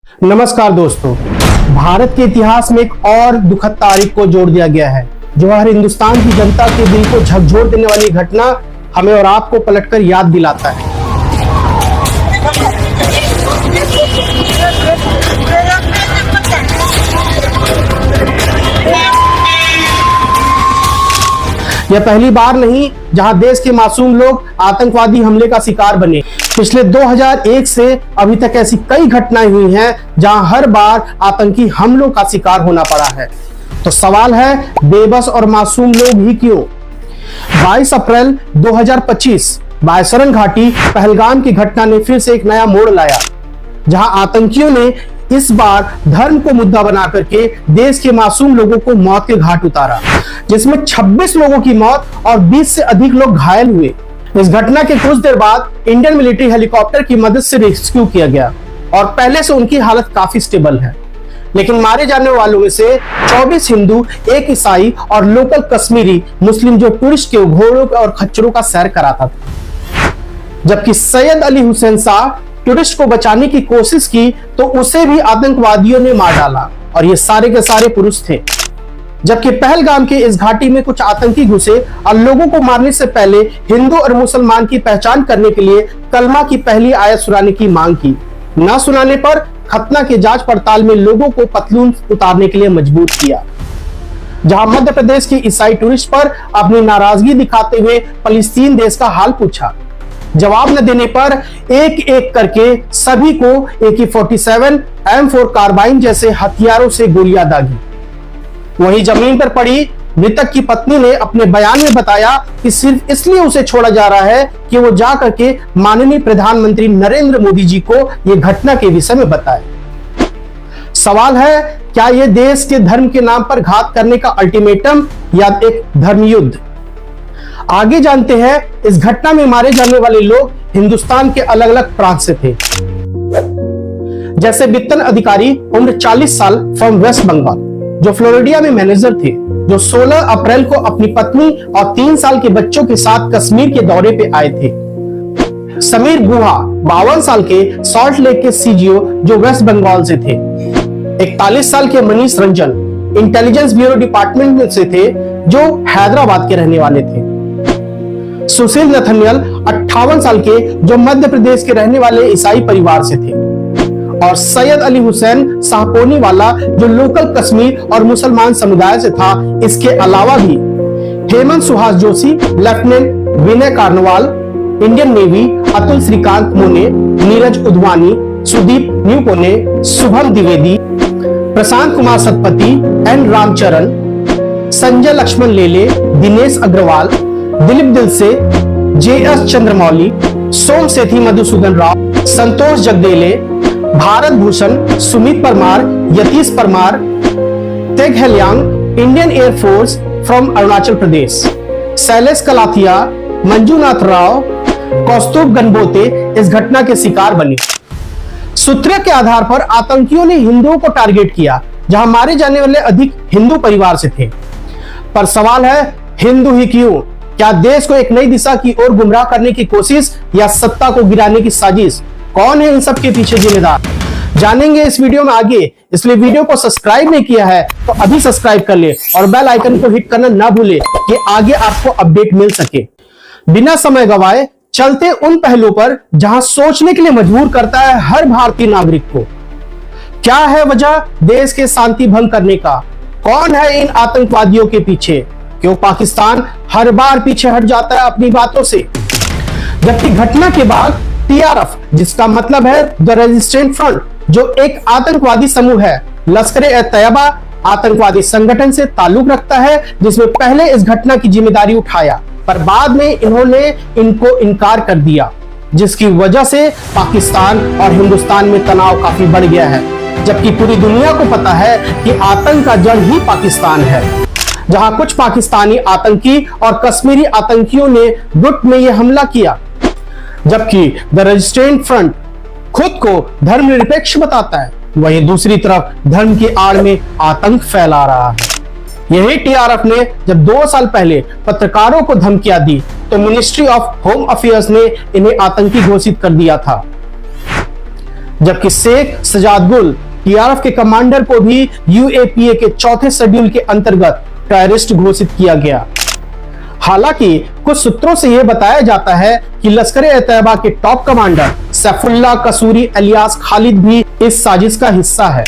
नमस्कार दोस्तों, भारत के इतिहास में एक और दुखद तारीख को जोड़ दिया गया है जो हर हिंदुस्तान की जनता के दिल को झकझोर देने वाली घटना हमें और आपको पलटकर याद दिलाता है। यह पहली बार नहीं जहां देश के मासूम लोग आतंकवादी हमले का शिकार बने। पिछले 2001 से अभी तक ऐसी कई घटनाएं हुई हैं जहां हर बार आतंकी हमलों का शिकार होना पड़ा है। तो सवाल है, बेबस और मासूम लोग ही क्यों? 22 अप्रैल 2025 बायसरन घाटी पहलगाम की घटना ने फिर से एक नया मोड़ लाया, जहां आतंकियों ने इस बार धर्म को मुद्दा बना करके देश के मासूम लोगों को मौत के घाट उतारा, जिसमें 26 लोगों की मौत और 20 से अधिक लोग घायल हुए। इस घटना के कुछ देर बाद इंडियन मिलिट्री हेलीकॉप्टर की मदद से रेस्क्यू किया गया और पहले से उनकी हालत काफी स्टेबल है। लेकिन मारे जाने वालों में से 24 हिंदू, एक ईसाई और लोकल कश्मीरी मुस्लिम जो टूरिस्ट के घोड़ों और खच्चरों का सैर कराता था। जबकि सैयद अली हुसैन शाह टूरिस्ट को बचाने की कोशिश की तो उसे भी आतंकवादियों ने मार डाला और ये सारे के सारे पुरुष थे। जबकि पहलगाम के इस घाटी में कुछ आतंकी घुसे और लोगों को मारने से पहले हिंदू और मुसलमान की पहचान करने के लिए कलमा की पहली आयत सुनाने की मांग की। न सुनाने पर खतना के जांच पड़ताल में लोगों को पतलून उतारने के लिए मजबूर किया। जहां मध्य प्रदेश के ईसाई टूरिस्ट पर अपनी नाराजगी दिखाते हुए फलस्तीन देश का हाल पूछा। जवाब न देने पर एक एक करके सभी को AK-47, M4 कार्बाइन जैसे हथियारों से गोलियां दागी। वहीं जमीन पर पड़ी मृतक की पत्नी ने अपने बयान में बताया कि सिर्फ इसलिए उसे छोड़ा जा रहा है कि वो जा करके माननीय प्रधानमंत्री नरेंद्र मोदी जी को ये घटना के विषय में बताए। सवाल है, क्या ये देश के धर्म के नाम पर घात करने का अल्टीमेटम या एक धर्म युद्ध? आगे जानते हैं, इस घटना में मारे जाने वाले लोग हिंदुस्तान के अलग अलग प्रांत से थे। जैसे बित्तन अधिकारी, उम्र 40 साल, फ्रॉम वेस्ट बंगाल, जो फ्लोरिडा में मैनेजर थे, जो 16 अप्रैल को अपनी पत्नी और 3 साल के बच्चों के साथ कश्मीर के दौरे पे आए थे। समीर गुहा, 52 साल के, सॉल्ट लेक के CGO, जो वेस्ट बंगाल से थे। 41 साल के Manish Ranjan, intelligence bureau department में से थे, जो हैदराबाद के रहने वाले थे। सुशील नथनियल, 58 साल के, जो मध्य प्रदेश के रहने वाले ईसाई परिवार से थे। और सैयद अली हुसैन शाहपोनी वाला, जो लोकल कश्मीर और मुसलमान समुदाय से था। इसके अलावा भी Hemant Suhas Joshi, lieutenant Vinay Karnawal, Indian Navy, Atul Shrikant Mone, Neeraj Udhwani, Sudeep न्यूकोने, Shubham Dwivedi, Prashant Kumar Satpathy, N Ramcharan, Sanjay Laxman Lele, Dinesh Agarwal, Dilip Dilse, JS Chandramouli, Som Sethi Madhusudan Rao, Santosh Jagdale, Bharat Bhushan, Sumit Parmar, Yatish Parmar, Teg Heliang, Indian Air Force from Arunachal Pradesh, Shailesh Kalathiya, Manjunath Rao, Kaustubh Ganbote इस घटना के शिकार बने। सूत्रों के आधार पर आतंकियों ने हिंदुओं को टारगेट किया, जहां मारे जाने वाले अधिक हिंदू परिवार से थे। पर सवाल है, हिंदू ही क्यों? क्या देश को एक नई दिशा की ओर गुमराह करने की कोशिश या सत्ता को गिराने की साजिश? कौन है इन सब के पीछे जिम्मेदार? जानेंगे इस वीडियो में आगे, इसलिए वीडियो को सब्सक्राइब नहीं किया है तो अभी सब्सक्राइब कर ले और बेल आइकन को हिट करना ना भूले कि आगे आपको अपडेट मिल सके। बिना समय गवाए चलते उन पहलुओं पर जहां सोचने के लिए मजबूर करता है हर भारतीय नागरिक को। क्या है वजह देश के शांति भंग करने का? कौन है इन आतंकवादियों के पीछे? क्यों पाकिस्तान हर बार पीछे हट जाता है अपनी बातों से? जबकि घटना के बाद TRF, जिसका मतलब है द रेजिस्टेंट फ्रंट, जो एक आतंकवादी समूह है, लश्कर-ए-तैयबा आतंकवादी संगठन से ताल्लुक रखता है, जिसमें पहले इस घटना की जिम्मेदारी उठाया पर बाद में इन्होंने इनको इनकार कर दिया, जिसकी वजह से पाकिस्तान और हिंदुस्तान में तनाव काफी बढ़ गया है। जबकि पूरी दुनिया को पता है कि आतंक का जड़ ही पाकिस्तान है, जहां कुछ पाकिस्तानी आतंकी और कश्मीरी आतंकियों ने गुट में यह हमला किया। जबकि द रेजिस्टेंट फ्रंट खुद को धर्मनिरपेक्ष बताता है, वहीं दूसरी तरफ धर्म की आड़ में आतंक फैला रहा है। यही TRF ने जब 2 साल पहले पत्रकारों को धमकियां दी तो मिनिस्ट्री ऑफ होम अफेयर्स ने इन्हें आतंकी घोषित कर दिया था। जबकि शेख सजाद गुल टीआरएफ के कमांडर को भी यूएपीए के चौथे शेड्यूल के अंतर्गत टेररिस्ट घोषित किया गया। हालांकि कुछ सूत्रों से यह बताया जाता है कि लश्कर-ए-तैयबा के टॉप कमांडर सैफुल्लाह कसूरी अलियास खालिद भी इस साजिश का हिस्सा है,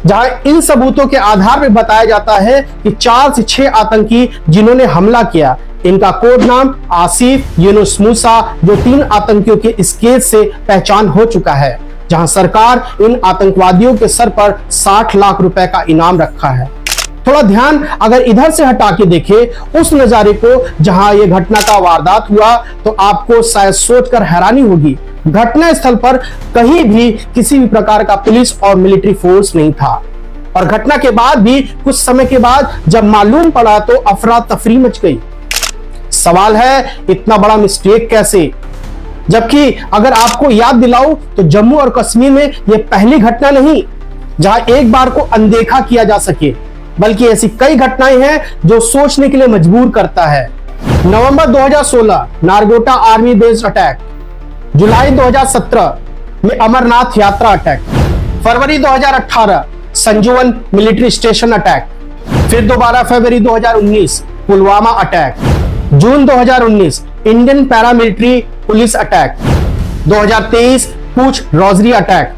जहां इन सबूतों के आधार पर बताया जाता है कि 4 से 6 आतंकी जिन्होंने हमला किया, इनका कोड नाम आसिफ, यूनुस मूसा, जो 3 आतंकियों के इस केस से पहचान हो चुका है, जहां सरकार इन आतंकवादियों के सर पर 60 लाख रुपए का इनाम रखा है। थोड़ा ध्यान अगर इधर से हटा के देखें उस नजारे को जहां ये घटना का वारदात हुआ, तो आपको शायद सोचकर हैरानी होगी, घटना स्थल पर कहीं भी किसी भी प्रकार का पुलिस और मिलिट्री फोर्स नहीं था। और घटना के बाद भी कुछ समय के बाद जब मालूम पड़ा तो अफरा तफरी मच गई। सवाल है, इतना बड़ा मिस्टेक कैसे? जबकि अगर आपको याद दिलाऊं तो जम्मू और कश्मीर में यह पहली घटना नहीं जहां एक बार को अनदेखा किया जा सके, बल्कि ऐसी कई घटनाएं हैं जो सोचने के लिए मजबूर करता है। नवंबर 2016 नारगोटा आर्मी बेस्ड अटैक, जुलाई 2017 में अमरनाथ यात्रा अटैक, फरवरी 2018 संजुवन मिलिट्री स्टेशन अटैक, फिर दोबारा फरवरी 2019 पुलवामा अटैक, जून 2019 इंडियन पैरामिलिट्री पुलिस अटैक, 2023 पूंछ रोजरी अटैक,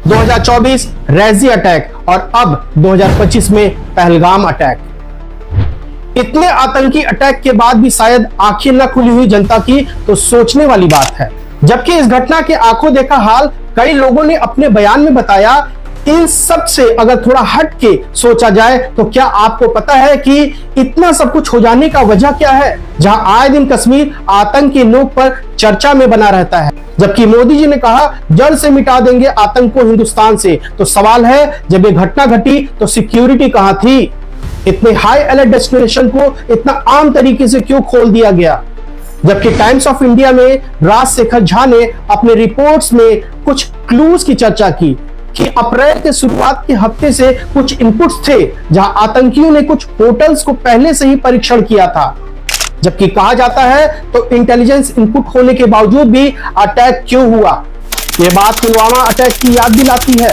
2024 रैजी अटैक और अब 2025 में पहलगाम अटैक। इतने आतंकी अटैक के बाद भी शायद आंखें न खुली हुई जनता की तो सोचने वाली बात है। जबकि इस घटना के आंखों देखा हाल कई लोगों ने अपने बयान में बताया। इन सब से अगर थोड़ा हट के सोचा जाए तो क्या आपको पता है कि इतना सब कुछ हो जाने का वजह क्या है, जहां आए दिन कश्मीर आतंक की नोक पर चर्चा में बना रहता है, जबकि मोदी जी ने कहा जड़ से मिटा देंगे आतंक को हिंदुस्तान से। तो सवाल है, जब ये घटना घटी तो सिक्योरिटी कहां थी? इतने हाई अलर्ट डेस्टिनेशन को इतना आम तरीके से क्यों खोल दिया गया? जबकि टाइम्स ऑफ इंडिया में राजशेखर झा ने अपने रिपोर्ट्स में कुछ क्लूज की चर्चा की कि अप्रैल के शुरुआत के हफ्ते से कुछ इनपुट्स थे जहां आतंकियों ने कुछ होटल्स को पहले से ही परीक्षण किया था। जबकि कहा जाता है तो इंटेलिजेंस इनपुट होने के बावजूद भी अटैक क्यों हुआ? यह बात पुलवामा अटैक की याद दिलाती है।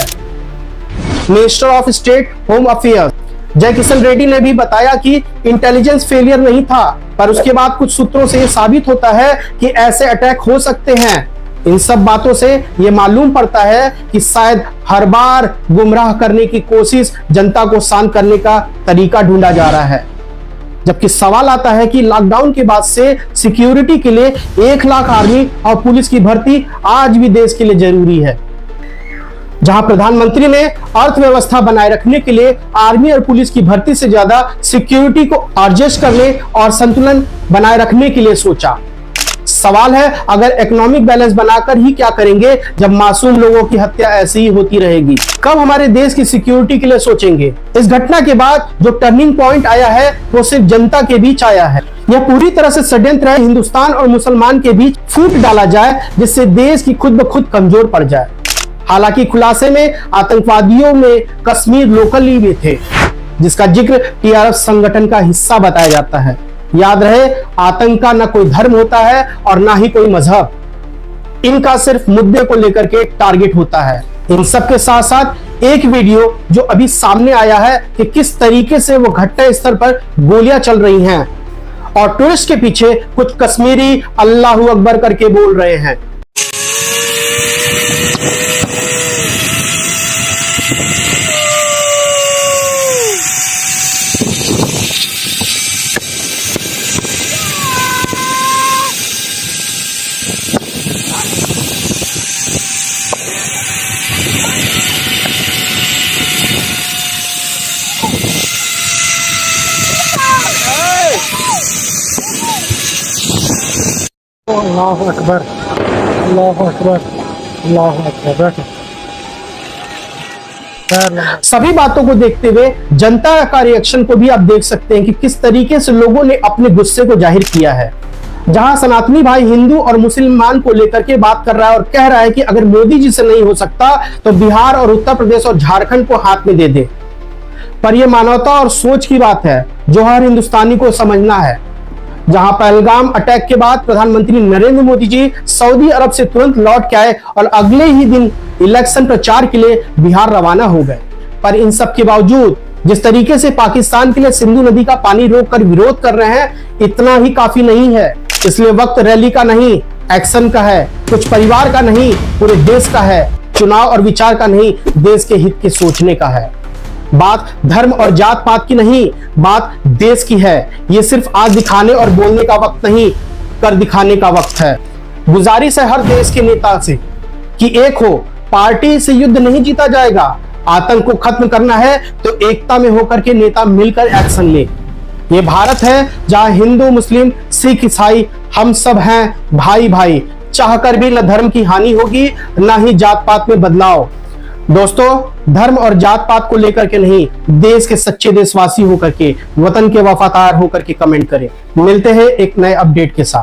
Minister of state home affairs जय किशन रेड्डी ने भी बताया कि इंटेलिजेंस फेलियर नहीं था, पर उसके बाद कुछ सूत्रों से यह साबित होता है कि ऐसे अटैक हो सकते हैं। इन सब बातों से यह मालूम पड़ता है कि शायद हर बार गुमराह करने की कोशिश जनता को शांत करने का तरीका ढूंढा जा रहा है। जबकि सवाल आता है कि लॉकडाउन के बाद से सिक्योरिटी के लिए 1 लाख आर्मी और पुलिस की भर्ती आज भी देश के लिए जरूरी है, जहां प्रधानमंत्री ने अर्थव्यवस्था बनाए रखने के लिए आर्मी और पुलिस की भर्ती से ज्यादा सिक्योरिटी को एडजस्ट करने और संतुलन बनाए रखने के लिए सोचा। सवाल है, अगर इकोनॉमिक बैलेंस बनाकर ही क्या करेंगे जब मासूम लोगों की हत्या ऐसी ही होती रहेगी? कब हमारे देश की सिक्योरिटी के लिए सोचेंगे? इस घटना के बाद जो टर्निंग पॉइंट आया है वो सिर्फ जनता के बीच आया है। यह पूरी तरह से षड्यंत्र है, हिंदुस्तान और मुसलमान के बीच फूट डाला जाए जिससे देश की खुद ब खुद कमजोर पड़ जाए। हालांकि खुलासे में आतंकवादियों में कश्मीर लोकल ही भी थे, जिसका जिक्र टीआरएफ संगठन का हिस्सा बताया जाता है। याद रहे, आतंक का न कोई धर्म होता है और ना ही कोई मजहब, इनका सिर्फ मुद्दे को लेकर के टारगेट होता है। इन सब के साथ साथ एक वीडियो जो अभी सामने आया है कि किस तरीके से वो घटना स्थल पर गोलियां चल रही हैं और टूरिस्ट के पीछे कुछ कश्मीरी अल्लाहू अकबर करके बोल रहे हैं। अल्लाहु अकबर, अल्लाहु अकबर, अल्लाहु अकबर। सभी बातों को देखते हुए जनता का रिएक्शन को भी आप देख सकते हैं कि किस तरीके से लोगों ने अपने गुस्से को जाहिर किया है। जहां सनातनी भाई हिंदू और मुसलमान को लेकर के बात कर रहा है और कह रहा है कि अगर मोदी जी से नहीं हो सकता तो बिहार और उत्तर प्रदेश और झारखंड को हाथ में दे दे। पर यह मानवता और सोच की बात है जो हर हिंदुस्तानी को समझना है। जहां पहलगाम अटैक के बाद प्रधानमंत्री नरेंद्र मोदी जी सऊदी अरब से तुरंत लौट के आए और अगले ही दिन इलेक्शन प्रचार के लिए बिहार रवाना हो गए। पर इन सब के बावजूद जिस तरीके से पाकिस्तान के लिए सिंधु नदी का पानी रोककर विरोध कर रहे हैं, इतना ही काफी नहीं है। इसलिए वक्त रैली का नहीं, एक्शन का है। कुछ परिवार का नहीं, पूरे देश का है। चुनाव और विचार का नहीं, देश के हित के सोचने का है। बात धर्म और जात पात की नहीं, बात देश की है। ये सिर्फ आज दिखाने और बोलने का वक्त नहीं, कर दिखाने का वक्त है। गुजारिश है हर देश के नेता से कि एक हो, पार्टी से युद्ध नहीं जीता जाएगा। आतंक को खत्म करना है तो एकता में होकर के नेता मिलकर एक्शन ले। ये भारत है जहां हिंदू, मुस्लिम, सिख, ईसाई हम सब हैं भाई भाई। चाहकर भी न धर्म की हानि होगी, न ही जात पात में बदलाव। दोस्तों, धर्म और जात पात को लेकर के नहीं, देश के सच्चे देशवासी होकर के, वतन के वफादार होकर के कमेंट करें। मिलते हैं एक नए अपडेट के साथ।